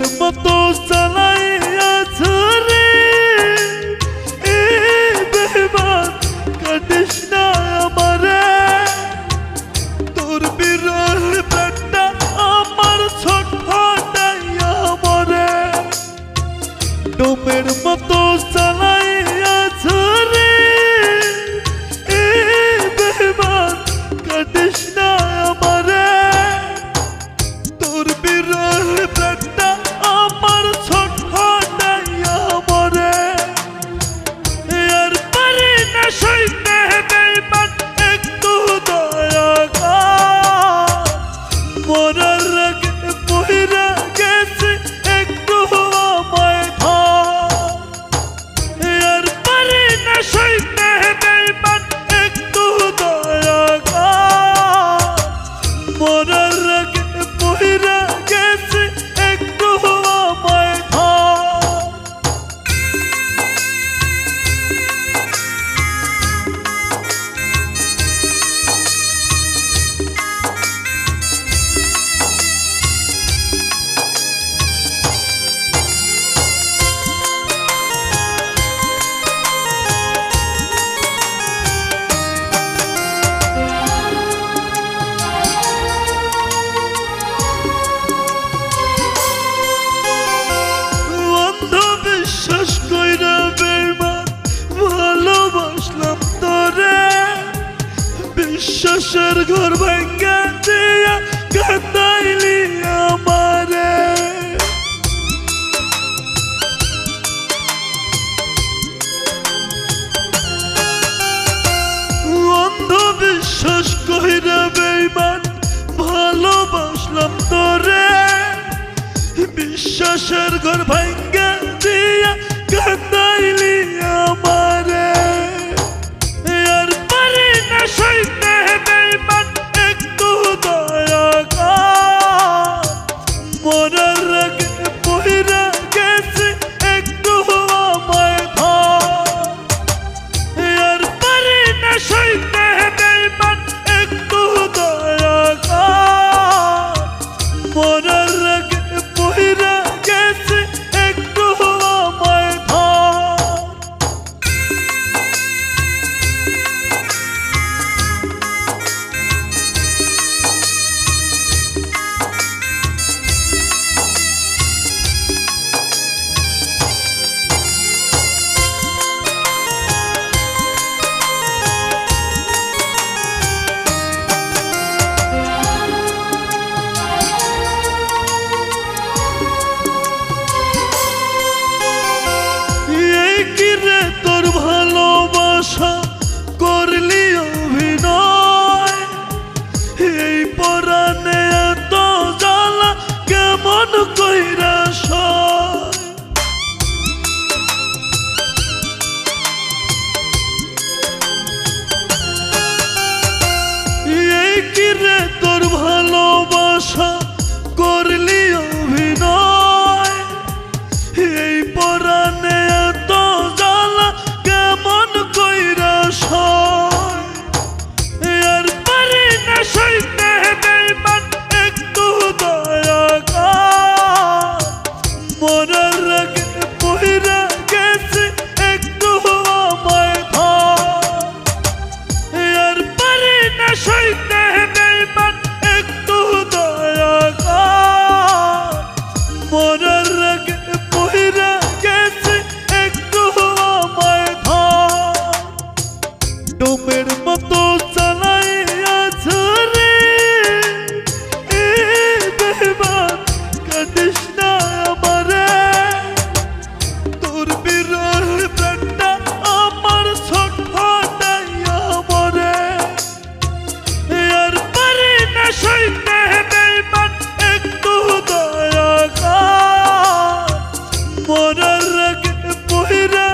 ডোমের মতো চালাইয়াছে রে এই বেঈমান কাটিস না আমারে তোর বিরহ প্রাণটা আমার ছটফটাইয়া মরে ডোমের মতো চালাইয়াছে রে এই বেঈমান কাটিস না আমারে তোর বিরহ প্রাণটা আমার ছটফটাইয়া মরে আর পারি না সইতে বেঈমান একটু দয়া কর মরার আগে মহিরা গেছে একটু আমায় ধর আর পারি না সইতে বেঈমান একটু দয়া কর মরার আগে মহিরা গেছে একটু আমায় ধর বিশ্বাস কইরা বেঈমান ভালোবাসলাম তোরে বিশ্বাসের ঘর ভাঙ্গা দিয়া কাঁদাইলি আমারে অন্ধ বিশ্বাস কইরা বেঈমান ভালোবাসলাম তোরে বিশ্বাসের ঘর ভাঙ্গা দিয়া কাঁদাইলি আমারে আর পারি না সইতে বেঈমান একটু দয়া কর মরার আগে মহিরা গেছে একটু আমায় ধর আর পারি না সইতে বেঈমান একটু দয়া কর মরার আগে মহিরা গেছে একটু আমায় ধর তোর ভালোবাসা করলি অভিনয় এই পরাণে এত জ্বালা কেমন কইরা সয় এই কি রে তোর ভালোবাসা করলি অভিনয় এই পরাণে এত জ্বালা কেমন কইরা সয় আর পারি না সইতে বেঈমান একটু দয়া কর মরার আগে মহিরা গেছে একটু আমায় ধর আর পারি না সইতে বেঈমান একটু দয়া কর মরার আগে মহিরা গেছে একটু আমায় ধর ডোমের মতো চালাইয়াছে রে এই বেঈমান কাটিস না আমারে তোর বিরহ প্রাণটা আমার ছটফটাইয়া মরে আর পারি না সইতে বেঈমান একটু দয়া কর মরার আগে মহিরা